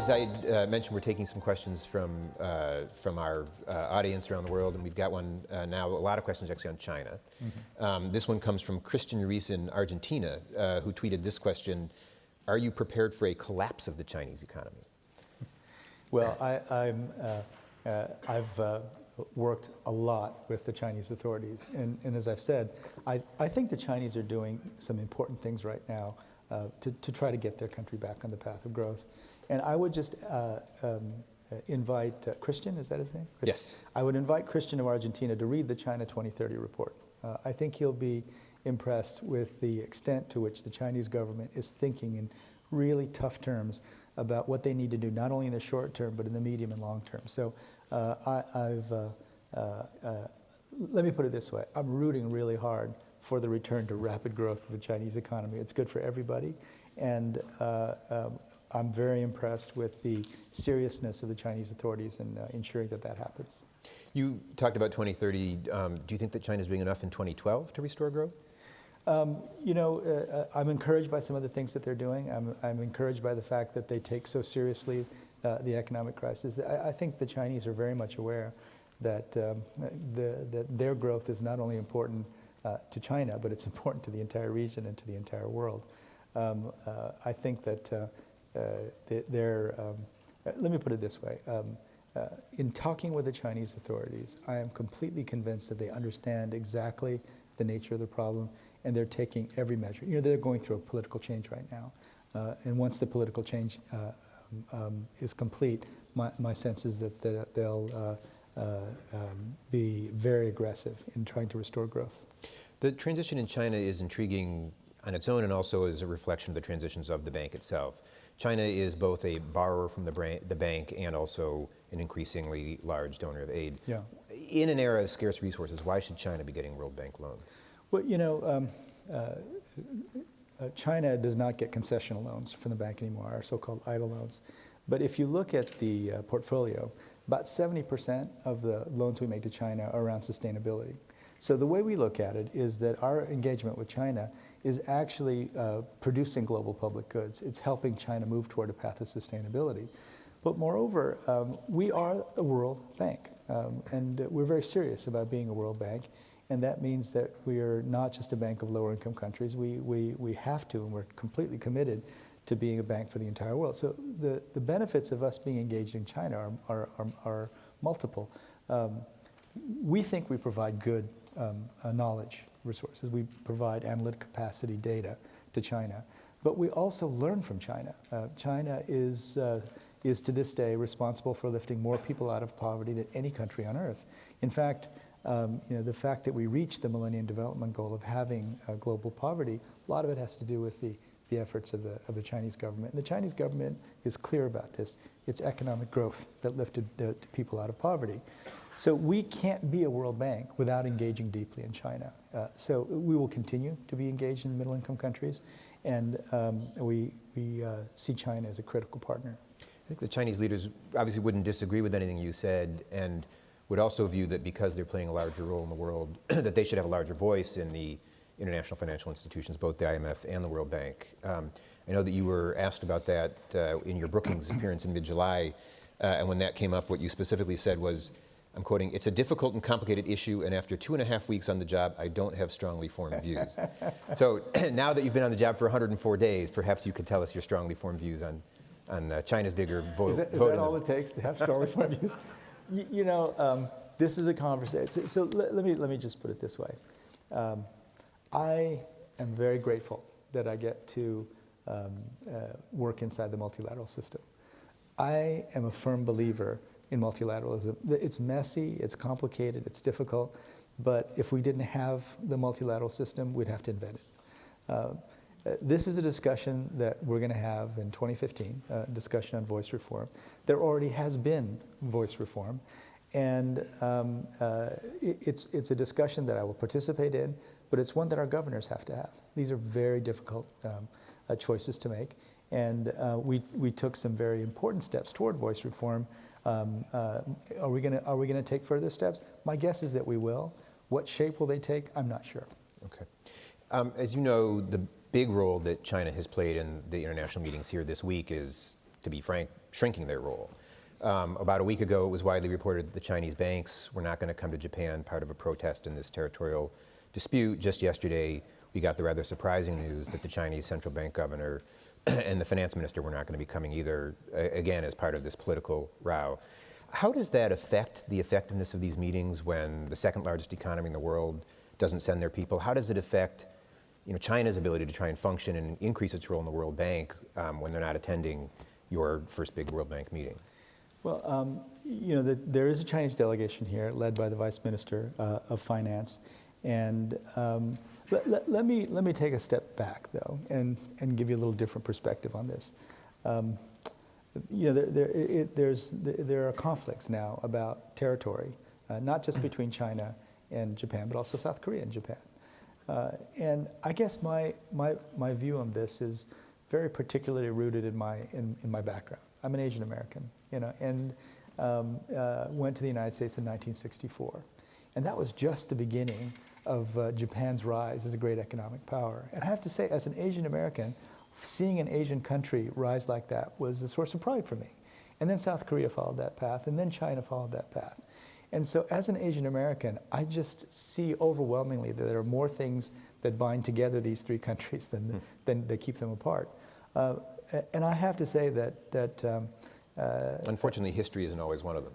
As I mentioned, we're taking some questions from our audience around the world, and we've got one now, a lot of questions actually on China. Mm-hmm. This one comes from Christian Ruiz in Argentina, who tweeted this question: are you prepared for a collapse of the Chinese economy? Well, I've worked a lot with the Chinese authorities, and as I've said, I think the Chinese are doing some important things right now to try to get their country back on the path of growth. And I would just invite Christian, is that his name? Christian? Yes. I would invite Christian of Argentina to read the China 2030 report. I think he'll be impressed with the extent to which the Chinese government is thinking in really tough terms about what they need to do, not only in the short term, but in the medium and long term. So let me put it this way. I'm rooting really hard for the return to rapid growth of the Chinese economy. It's good for everybody. And I'm very impressed with the seriousness of the Chinese authorities in ensuring that that happens. You talked about 2030. Do you think that China's doing enough in 2012 to restore growth? I'm encouraged by some of the things that they're doing. I'm encouraged by the fact that they take so seriously the economic crisis. I think the Chinese are very much aware that, that their growth is not only important to China, but it's important to the entire region and to the entire world. I think that let me put it this way. In talking with the Chinese authorities, I am completely convinced that they understand exactly the nature of the problem, and they're taking every measure. You know, they're going through a political change right now. And once the political change is complete, my sense is that they'll be very aggressive in trying to restore growth. The transition in China is intriguing on its own and also as a reflection of the transitions of the bank itself. China is both a borrower from the bank and also an increasingly large donor of aid. Yeah. In an era of scarce resources, why should China be getting World Bank loans? Well, you know, China does not get concessional loans from the bank anymore, our so-called idle loans. But if you look at the portfolio, about 70% of the loans we make to China are around sustainability. So the way we look at it is that our engagement with China is actually producing global public goods. It's helping China move toward a path of sustainability. But moreover, we are a world bank, and we're very serious about being a world bank. And that means that we are not just a bank of lower income countries. We have to, and we're completely committed to being a bank for the entire world. So the benefits of us being engaged in China are multiple. We think we provide good knowledge resources. We provide analytic capacity data to China. But we also learn from China. China is to this day responsible for lifting more people out of poverty than any country on earth. In fact, the fact that we reached the Millennium Development Goal of having global poverty, a lot of it has to do with the efforts of the Chinese government. And the Chinese government is clear about this. It's economic growth that lifted people out of poverty. So we can't be a world bank without engaging deeply in China. So we will continue to be engaged in middle-income countries, and we see China as a critical partner. I think the Chinese leaders obviously wouldn't disagree with anything you said, and would also view that because they're playing a larger role in the world, that they should have a larger voice in the international financial institutions, both the IMF and the World Bank. I know that you were asked about that in your Brookings appearance in mid-July, and when that came up, what you specifically said was, I'm quoting, "It's a difficult and complicated issue, and after 2.5 weeks on the job, I don't have strongly formed views." So now that you've been on the job for 104 days, perhaps you could tell us your strongly formed views on China's bigger vote. Is that all it takes to have strongly formed views? This is a conversation. So let me just put it this way. I am very grateful that I get to work inside the multilateral system. I am a firm believer in multilateralism. It's messy, it's complicated, it's difficult, but if we didn't have the multilateral system, we'd have to invent it. This is a discussion that we're going to have in 2015, a discussion on voice reform. There already has been voice reform, and it's a discussion that I will participate in, but it's one that our governors have to have. These are very difficult choices to make, and we took some very important steps toward voice reform. Are we going to take further steps? My guess is that we will. What shape will they take? I'm not sure. Okay. As you know, the big role that China has played in the international meetings here this week is to be frank, shrinking their role. About a week ago, it was widely reported that the Chinese banks were not going to come to Japan, part of a protest in this territorial dispute. Just yesterday, we got the rather surprising news that the Chinese central bank governor and the finance minister were not going to be coming either, again, as part of this political row. How does that affect the effectiveness of these meetings when the second largest economy in the world doesn't send their people? How does it affect China's ability to try and function and increase its role in the World Bank when they're not attending your first big World Bank meeting? Well, there is a Chinese delegation here led by the Vice Minister of Finance. And let me take a step back, though, and give you a little different perspective on this. There are conflicts now about territory, not just between China and Japan, but also South Korea and Japan. And I guess my view on this is very particularly rooted in my background. I'm an Asian American, and went to the United States in 1964. And that was just the beginning of Japan's rise as a great economic power. And I have to say, as an Asian American, seeing an Asian country rise like that was a source of pride for me. And then South Korea followed that path, and then China followed that path. And so as an Asian American, I just see overwhelmingly that there are more things that bind together these three countries than that keep them apart. And I have to say that unfortunately, history isn't always one of them.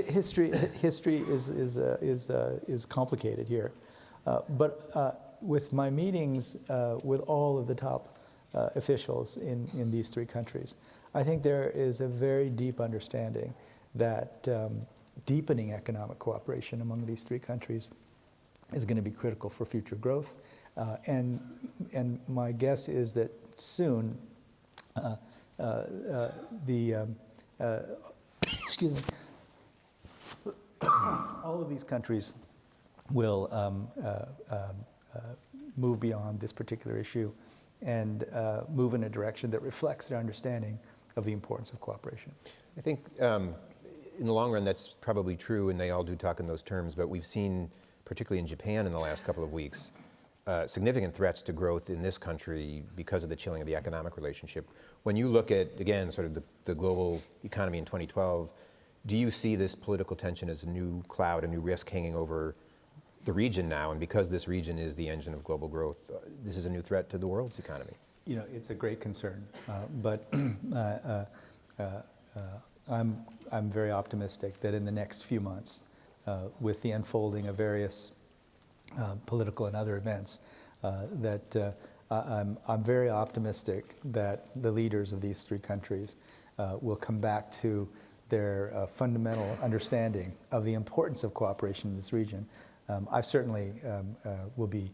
History is complicated here. But with my meetings with all of the top officials in these three countries, I think there is a very deep understanding that deepening economic cooperation among these three countries is going to be critical for future growth. And my guess is that soon excuse me, all of these countries will move beyond this particular issue and move in a direction that reflects their understanding of the importance of cooperation. I think in the long run that's probably true, and they all do talk in those terms, but we've seen, particularly in Japan in the last couple of weeks, significant threats to growth in this country because of the chilling of the economic relationship. When you look at, again, sort of the global economy in 2012, do you see this political tension as a new cloud, a new risk hanging over the region now? And because this region is the engine of global growth, this is a new threat to the world's economy. It's a great concern, but I'm very optimistic that in the next few months, with the unfolding of various political and other events, I'm very optimistic that the leaders of these three countries will come back to their fundamental understanding of the importance of cooperation in this region. I certainly will be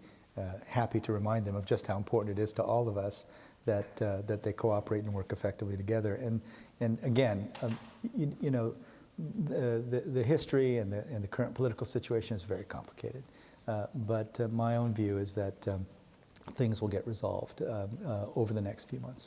happy to remind them of just how important it is to all of us that they cooperate and work effectively together. And again, the history and the current political situation is very complicated. But my own view is that things will get resolved over the next few months.